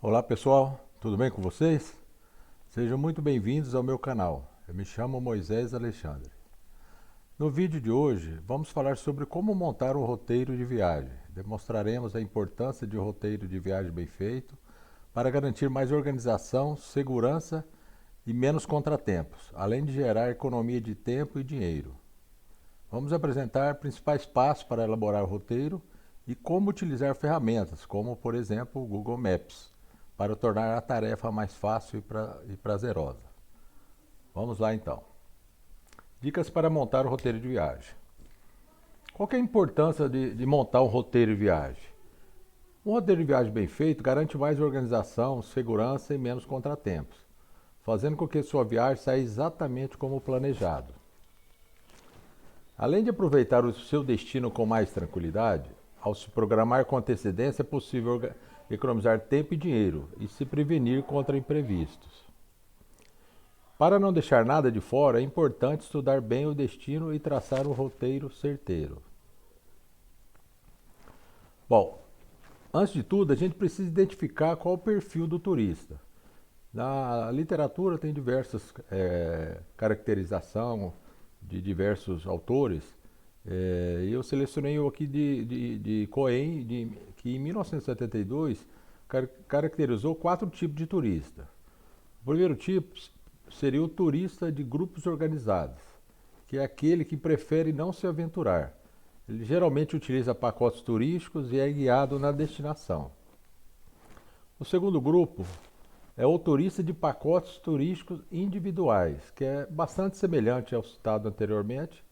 Olá pessoal, tudo bem com vocês? Sejam muito bem-vindos ao meu canal. Eu me chamo Moisés Alexandre. No vídeo de hoje, vamos falar sobre como montar um roteiro de viagem. Demonstraremos a importância de um roteiro de viagem bem feito para garantir mais organização, segurança e menos contratempos, além de gerar economia de tempo e dinheiro. Vamos apresentar principais passos para elaborar o roteiro e como utilizar ferramentas, como por exemplo o Google Maps, para tornar a tarefa mais fácil e prazerosa. Vamos lá então. Dicas para montar o roteiro de viagem. Qual que é a importância de montar um roteiro de viagem? Um roteiro de viagem bem feito garante mais organização, segurança e menos contratempos, fazendo com que sua viagem saia exatamente como planejado. Além de aproveitar o seu destino com mais tranquilidade, ao se programar com antecedência é possível economizar tempo e dinheiro e se prevenir contra imprevistos. Para não deixar nada de fora, é importante estudar bem o destino e traçar um roteiro certeiro. Bom, antes de tudo, a gente precisa identificar qual o perfil do turista. Na literatura tem diversas caracterização de diversos autores. Eu selecionei o aqui de Cohen, que em 1972 caracterizou 4 tipos de turista. O primeiro tipo seria o turista de grupos organizados, que é aquele que prefere não se aventurar. Ele geralmente utiliza pacotes turísticos e é guiado na destinação. O segundo grupo é o turista de pacotes turísticos individuais, que é bastante semelhante ao citado anteriormente,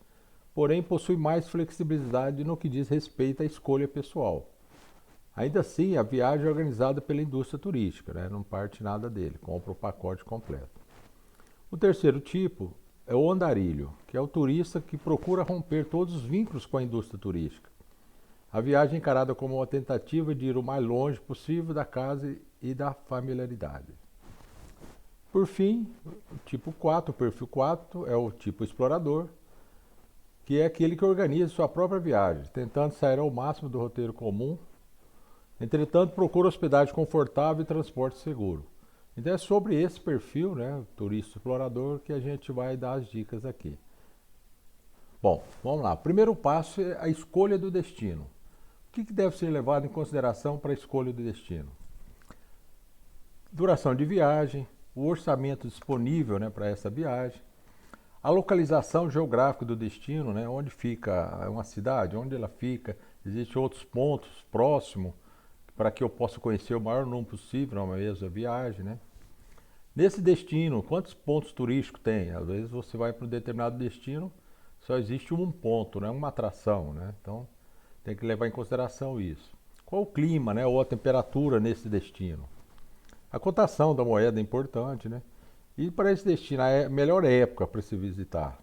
porém possui mais flexibilidade no que diz respeito à escolha pessoal. Ainda assim, a viagem é organizada pela indústria turística, né? Não parte nada dele, compra o pacote completo. O terceiro tipo é o andarilho, que é o turista que procura romper todos os vínculos com a indústria turística. A viagem é encarada como uma tentativa de ir o mais longe possível da casa e da familiaridade. Por fim, o tipo 4, o perfil 4, é o tipo explorador, que é aquele que organiza sua própria viagem, tentando sair ao máximo do roteiro comum. Entretanto, procura hospedagem confortável e transporte seguro. Então é sobre esse perfil, né, turista explorador, que a gente vai dar as dicas aqui. Bom, vamos lá. O primeiro passo é a escolha do destino. O que deve ser levado em consideração para a escolha do destino? Duração de viagem, o orçamento disponível, né, para essa viagem, a localização geográfica do destino, né, onde fica uma cidade, onde ela fica, existem outros pontos próximos para que eu possa conhecer o maior número possível na mesma viagem, né? Nesse destino, quantos pontos turísticos tem? Às vezes você vai para um determinado destino, só existe um ponto, né? Uma atração, né? Então tem que levar em consideração isso. Qual o clima, né? Ou a temperatura nesse destino? A cotação da moeda é importante, né? E para esse destino, a melhor época para se visitar.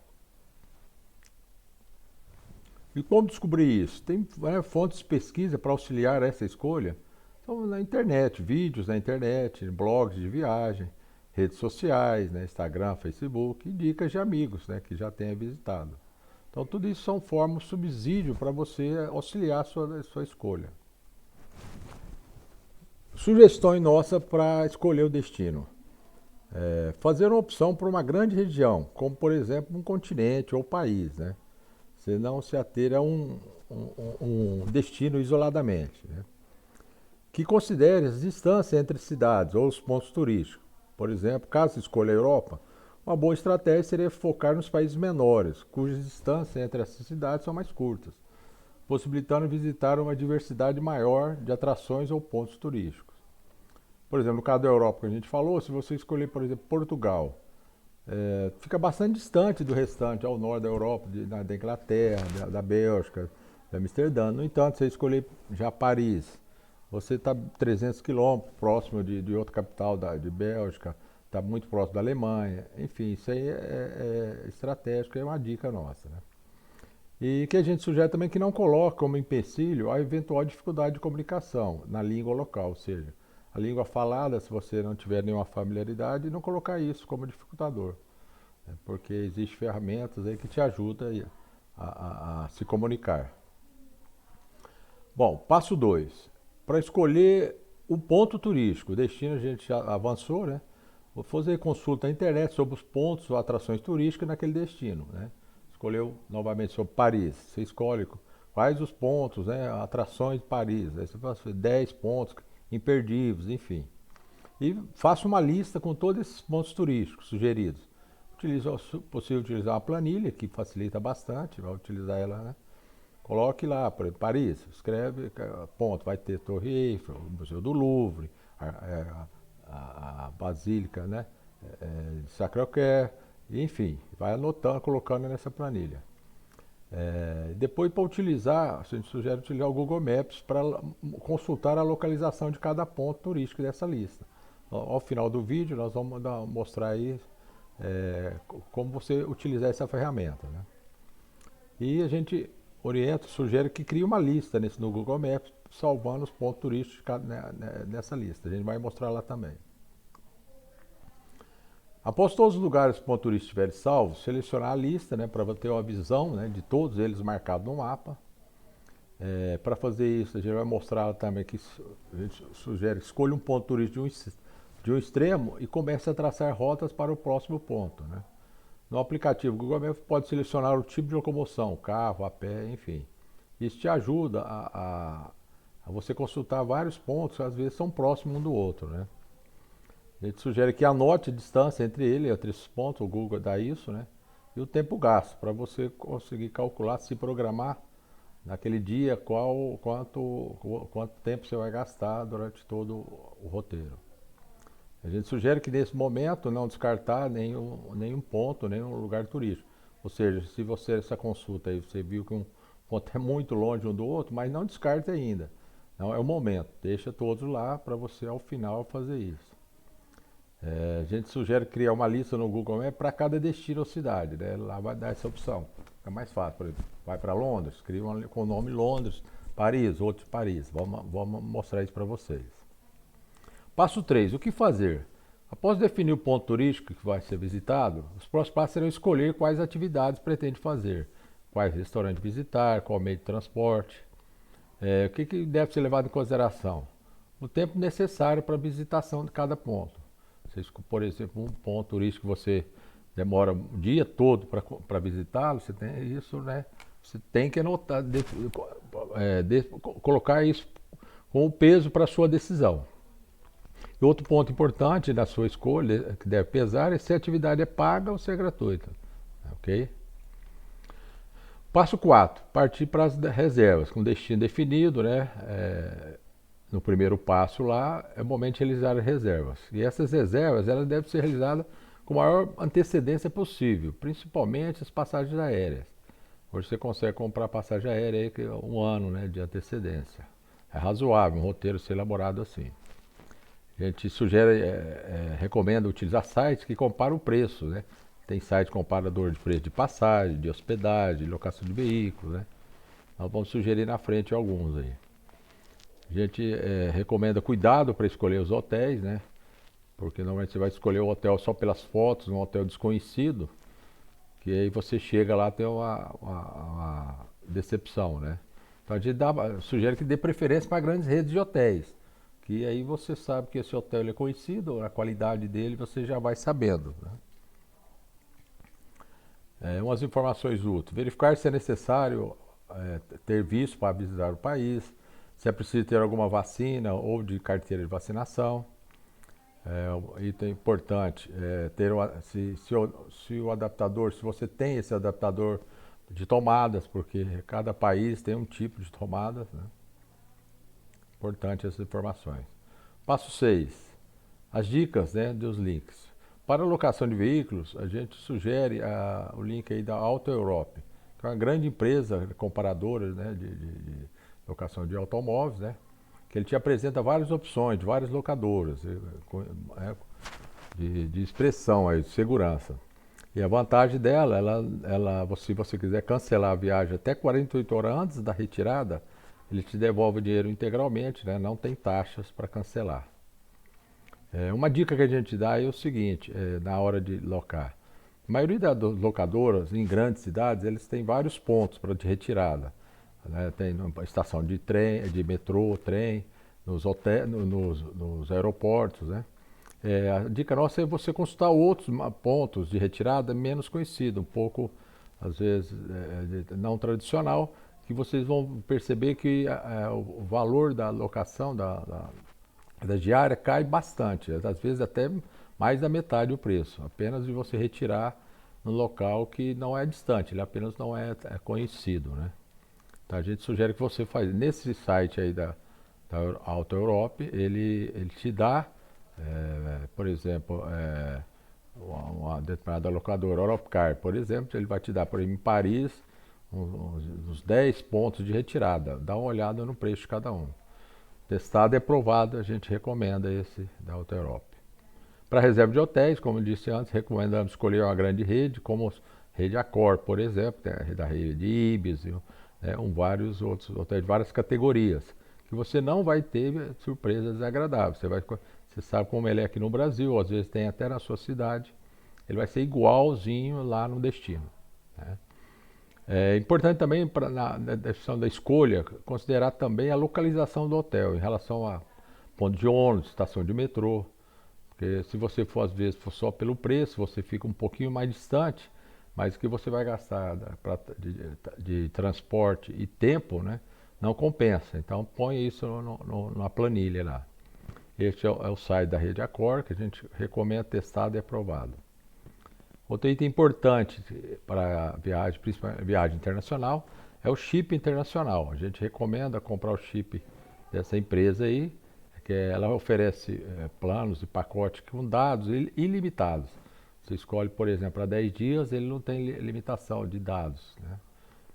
E como descobrir isso? Tem fontes de pesquisa para auxiliar essa escolha. Então, na internet, vídeos na internet, blogs de viagem, redes sociais, né, Instagram, Facebook, e dicas de amigos, né, que já tenha visitado. Então, tudo isso são formas de subsídio para você auxiliar a sua escolha. Sugestões nossas para escolher o destino. Fazer uma opção por uma grande região, como por exemplo um continente ou país, né? Você não se ater a um destino isoladamente, né? Que considere as distâncias entre cidades ou os pontos turísticos. Por exemplo, caso escolha a Europa, uma boa estratégia seria focar nos países menores, cujas distâncias entre essas cidades são mais curtas, possibilitando visitar uma diversidade maior de atrações ou pontos turísticos. Por exemplo, no caso da Europa que a gente falou, se você escolher, por exemplo, Portugal, fica bastante distante do restante, ao norte da Europa, da Inglaterra, da Bélgica, de Amsterdã. No entanto, se você escolher já Paris, você está 300 quilômetros próximo de outra capital de Bélgica, está muito próximo da Alemanha. Enfim, isso aí é estratégico, é uma dica nossa, né? E que a gente sugere também que não coloque como empecilho a eventual dificuldade de comunicação na língua local, ou seja, a língua falada, se você não tiver nenhuma familiaridade, não colocar isso como dificultador, né? Porque existem ferramentas aí que te ajudam a se comunicar. Bom, passo 2. Para escolher O ponto turístico, o destino a gente já avançou, né? Vou fazer consulta na internet sobre os pontos ou atrações turísticas naquele destino, né? Escolheu novamente sobre Paris. Você escolhe quais os pontos, né? Atrações de Paris. Aí você faz 10 pontos imperdíveis, enfim. E faça uma lista com todos esses pontos turísticos sugeridos. Possível utilizar uma planilha, que facilita bastante, vai utilizar ela, né? Coloque lá, por exemplo, Paris, escreve, ponto, vai ter Torre Eiffel, o Museu do Louvre, a Basílica, né, de Sacré-Cœur, enfim, vai anotando, colocando nessa planilha. Depois, para utilizar, a gente sugere utilizar o Google Maps para consultar a localização de cada ponto turístico dessa lista. Ao final do vídeo, nós vamos mostrar aí como você utilizar essa ferramenta, né? E a gente orienta, sugere que crie uma lista no Google Maps, salvando os pontos turísticos nessa lista. A gente vai mostrar lá também. Após todos os lugares que o ponto turístico estiverem salvos, selecionar a lista, né, para ter uma visão, né, de todos eles marcados no mapa. Para fazer isso, a gente vai mostrar também que a gente sugere que escolha um ponto turístico de um extremo e comece a traçar rotas para o próximo ponto, né? No aplicativo Google Maps pode selecionar o tipo de locomoção, carro, a pé, enfim. Isso te ajuda a você consultar vários pontos que às vezes são próximos um do outro, né? A gente sugere que anote a distância entre esses pontos, o Google dá isso, né? E o tempo gasto, para você conseguir calcular, se programar naquele dia quanto tempo você vai gastar durante todo o roteiro. A gente sugere que nesse momento não descartar nenhum ponto, nenhum lugar turístico. Ou seja, se você, essa consulta aí, você viu que um ponto é muito longe um do outro, mas não descarte ainda. Não é o momento, deixa todos lá para você ao final fazer isso. A gente sugere criar uma lista no Google Maps para cada destino ou cidade, né? Lá vai dar essa opção. É mais fácil, por exemplo, vai para Londres, cria com o nome Londres, Paris, outro Paris. Vamos mostrar isso para vocês. Passo 3. O que fazer? Após definir o ponto turístico que vai ser visitado, os próximos passos serão escolher quais atividades pretende fazer, quais restaurantes visitar, qual meio de transporte. O que deve ser levado em consideração? O tempo necessário para a visitação de cada ponto. Por exemplo, um ponto turístico que você demora o dia todo para visitá-lo, você tem isso, né? Você tem que anotar, colocar isso com o peso para a sua decisão. E outro ponto importante da sua escolha, que deve pesar, é se a atividade é paga ou se é gratuita. Ok? Passo 4. Partir para as reservas, com destino definido, né? No primeiro passo lá, é o momento de realizar as reservas. E essas reservas, elas devem ser realizadas com a maior antecedência possível, principalmente as passagens aéreas. Hoje você consegue comprar passagem aérea aí, um ano, né, de antecedência. É razoável um roteiro ser elaborado assim. A gente sugere, recomenda utilizar sites que comparam o preço, né? Tem site comparador de preço de passagem, de hospedagem, de locação de veículos, né? Nós vamos sugerir na frente alguns aí. A gente recomenda cuidado para escolher os hotéis, né? Porque normalmente você vai escolher o hotel só pelas fotos, um hotel desconhecido, que aí você chega lá e tem uma decepção, né? Então a gente sugere que dê preferência para grandes redes de hotéis, que aí você sabe que esse hotel é conhecido, a qualidade dele você já vai sabendo, né? Umas informações úteis. Verificar se é necessário ter visto para visitar o país, se é preciso ter alguma vacina ou de carteira de vacinação. Item importante, se o adaptador, se você tem esse adaptador de tomadas, porque cada país tem um tipo de tomadas, né? Importante essas informações. Passo 6. As dicas, né, dos links. Para a locação de veículos, a gente sugere o link aí da Auto Europe, que é uma grande empresa comparadora, né, de locação de automóveis, né? Que ele te apresenta várias opções de várias locadoras, de expressão aí, de segurança. E a vantagem dela, se você quiser cancelar a viagem até 48 horas antes da retirada, ele te devolve o dinheiro integralmente, né? Não tem taxas para cancelar. Uma dica que a gente dá é o seguinte, na hora de locar. A maioria das locadoras, em grandes cidades, eles têm vários pontos para de retirada, né? Tem estação de trem, de metrô, trem, nos hotéis, nos aeroportos, né? A dica nossa é você consultar outros pontos de retirada menos conhecidos, um pouco, às vezes, não tradicional, que vocês vão perceber que o valor da locação da diária cai bastante, às vezes até mais da metade do preço, apenas de você retirar no local que não é distante, ele apenas não é conhecido, né? Então a gente sugere que você faz nesse site aí da Auto Europe, ele te dá, por exemplo, uma determinada locadora, Europcar, por exemplo, ele vai te dar, por exemplo, em Paris, uns 10 pontos de retirada. Dá uma olhada no preço de cada um. Testado e aprovado, a gente recomenda esse da Auto Europe. Para reserva de hotéis, como eu disse antes, recomendamos escolher uma grande rede, como rede Accor, por exemplo, da rede de Ibis, vários outros hotéis de várias categorias, que você não vai ter surpresas desagradáveis. Você sabe como ele é aqui no Brasil, às vezes tem até na sua cidade, ele vai ser igualzinho lá no destino, né? É importante também na decisão da escolha considerar também a localização do hotel em relação a ponto de ônibus, estação de metrô. Porque se você for, às vezes, for só pelo preço, você fica um pouquinho mais distante, mas o que você vai gastar de transporte e tempo, né, não compensa. Então põe isso na planilha lá. Este é o site da Rede Accor, que a gente recomenda testado e aprovado. Outro item importante para viagem, principalmente viagem internacional, é o chip internacional. A gente recomenda comprar o chip dessa empresa aí, que ela oferece planos e pacotes com dados ilimitados. Você escolhe, por exemplo, para 10 dias, ele não tem limitação de dados, né?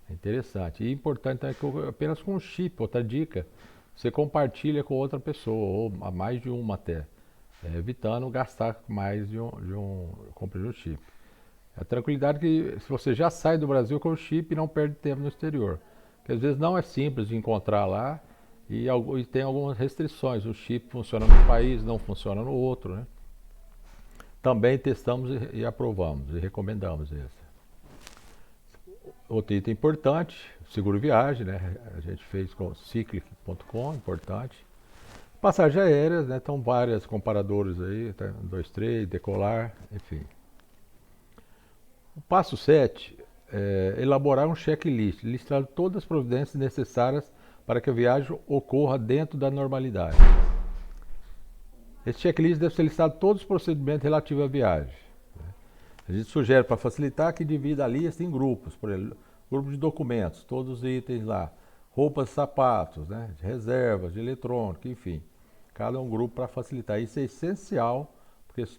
É interessante. E importante é que apenas com o chip, outra dica, você compartilha com outra pessoa, ou a mais de uma até, evitando gastar mais compra de um chip. A tranquilidade que se você já sai do Brasil com o chip, não perde tempo no exterior. Porque às vezes não é simples de encontrar lá e tem algumas restrições. O chip funciona num país, não funciona no outro, né? Também testamos e aprovamos e recomendamos esse. Outro item importante, seguro viagem, né? A gente fez com cyclic.com, importante. Passagens aéreas, né? Estão várias comparadoras aí, tá? 23, Decolar, enfim. O passo 7 é elaborar um checklist, listar todas as providências necessárias para que a viagem ocorra dentro da normalidade. Esse checklist deve ser listado todos os procedimentos relativos à viagem. A gente sugere para facilitar que divida a lista em grupos, por exemplo, grupo de documentos, todos os itens lá, roupas, sapatos, né, de reservas, de eletrônico, enfim. Cada um grupo para facilitar. Isso é essencial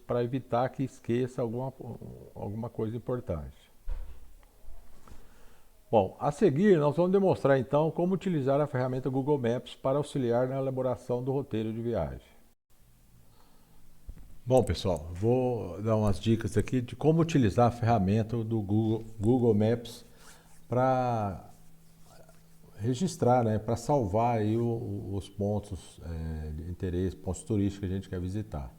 para evitar que esqueça alguma coisa importante. Bom, a seguir nós vamos demonstrar então como utilizar a ferramenta Google Maps para auxiliar na elaboração do roteiro de viagem. Bom, pessoal, vou dar umas dicas aqui de como utilizar a ferramenta do Google Maps para registrar, né, para salvar aí os pontos de interesse, pontos turísticos que a gente quer visitar.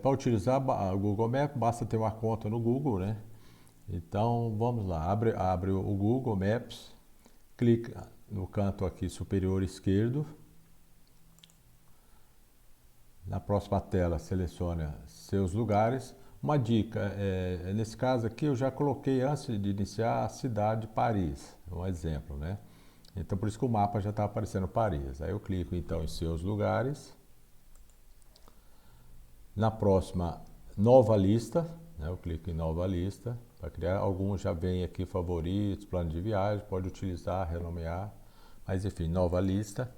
Para utilizar o Google Maps, basta ter uma conta no Google, né? Então, vamos lá, abre o Google Maps, clica no canto aqui superior esquerdo. Na próxima tela, selecione seus lugares. Uma dica, nesse caso aqui eu já coloquei antes de iniciar a cidade de Paris, um exemplo, né? Então, por isso que o mapa já está aparecendo Paris. Aí eu clico então em seus lugares. Na próxima, nova lista, né? Eu clico em nova lista para criar. Alguns já vem aqui favoritos, plano de viagem, pode utilizar, renomear, mas enfim, nova lista.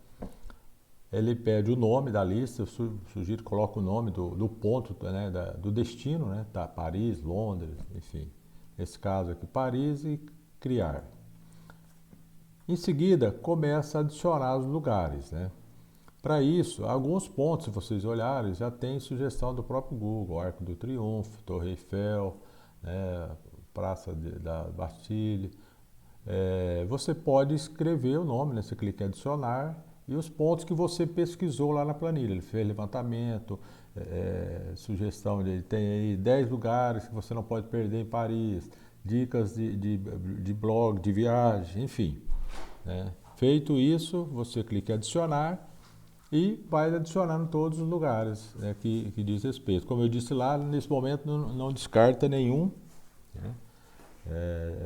Ele pede o nome da lista, eu sugiro que coloque o nome do ponto, né, do destino, né, tá, Paris, Londres, enfim. Nesse caso aqui, Paris, e criar. Em seguida, começa a adicionar os lugares, né? Para isso, alguns pontos, se vocês olharem, já tem sugestão do próprio Google, Arco do Triunfo, Torre Eiffel, né, Praça da Bastille. Você pode escrever o nome, né? Você clica em adicionar e os pontos que você pesquisou lá na planilha. Ele fez levantamento, sugestão, ele tem aí 10 lugares que você não pode perder em Paris, dicas de blog, de viagem, enfim, né? Feito isso, você clica em adicionar e vai adicionando todos os lugares, né, que diz respeito. Como eu disse lá, nesse momento não descarta nenhum, né,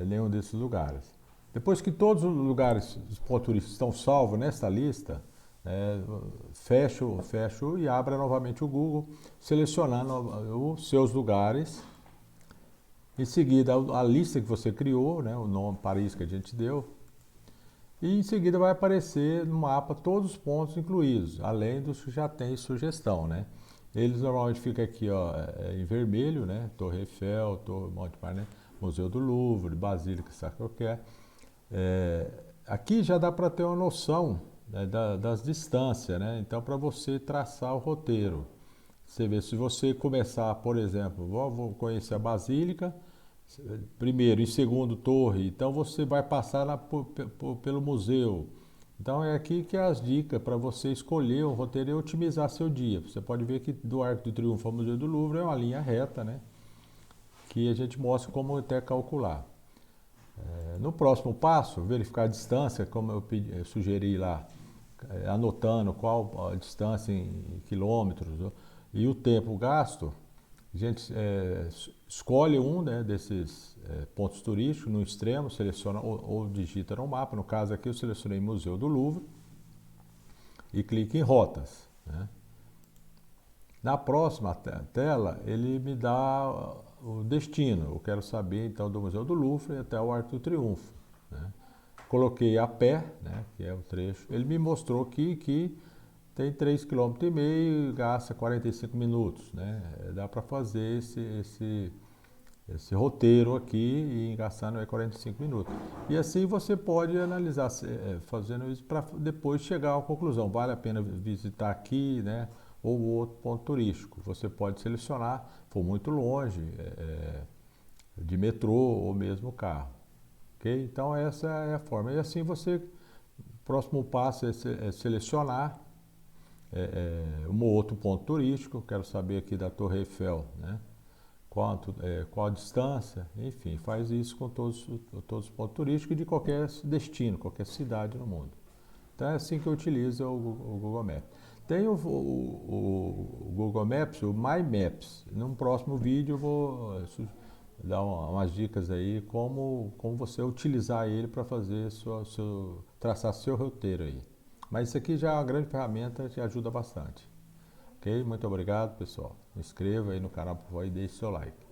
nenhum desses lugares. Depois que todos os lugares, os pontos turísticos estão salvos nesta lista, fecho e abra novamente o Google, selecionando os seus lugares. Em seguida, a lista que você criou, né, o nome Paris que a gente deu, e em seguida vai aparecer no mapa todos os pontos incluídos, além dos que já tem sugestão, né? Eles normalmente ficam aqui, ó, em vermelho, né? Torre Eiffel, Torre Montparnasse, Museu do Louvre, Basílica Sacré-Cœur. Aqui já dá para ter uma noção, né, das distâncias, né? Então, para você traçar o roteiro, você vê, se você começar, por exemplo, vou conhecer a Basílica, primeiro, em segundo, torre. Então você vai passar pelo museu. Então é aqui que é as dicas para você escolher o roteiro e otimizar seu dia. Você pode ver que do Arco do Triunfo ao Museu do Louvre é uma linha reta, né? Que a gente mostra como até calcular. No próximo passo, verificar a distância, como eu sugeri lá, anotando qual a distância em quilômetros e o tempo gasto. A gente escolhe um, né, desses pontos turísticos no extremo, seleciona ou digita no mapa. No caso aqui eu selecionei Museu do Louvre e clique em rotas, né? Na próxima tela ele me dá o destino. Eu quero saber então do Museu do Louvre até o Arco do Triunfo, né? Coloquei a pé, né, que é o trecho. Ele me mostrou aqui que tem 3,5 km e gasta 45 minutos, né? Dá para fazer esse roteiro aqui e gastando 45 minutos. E assim você pode analisar, fazendo isso para depois chegar à conclusão. Vale a pena visitar aqui, né? Ou outro ponto turístico. Você pode selecionar, for muito longe, de metrô ou mesmo carro. Ok? Então essa é a forma. E assim você, o próximo passo é selecionar um outro ponto turístico. Quero saber aqui da Torre Eiffel, né? Qual a distância, enfim, faz isso com todos os pontos turísticos de qualquer destino, qualquer cidade no mundo. Então é assim que eu utilizo o Google Maps. Tem o Google Maps, o My Maps. Num próximo vídeo eu vou dar umas dicas aí como você utilizar ele para fazer traçar seu roteiro aí. Mas isso aqui já é uma grande ferramenta que ajuda bastante. Ok? Muito obrigado, pessoal. Se inscreva aí no canal, por favor, e deixe seu like.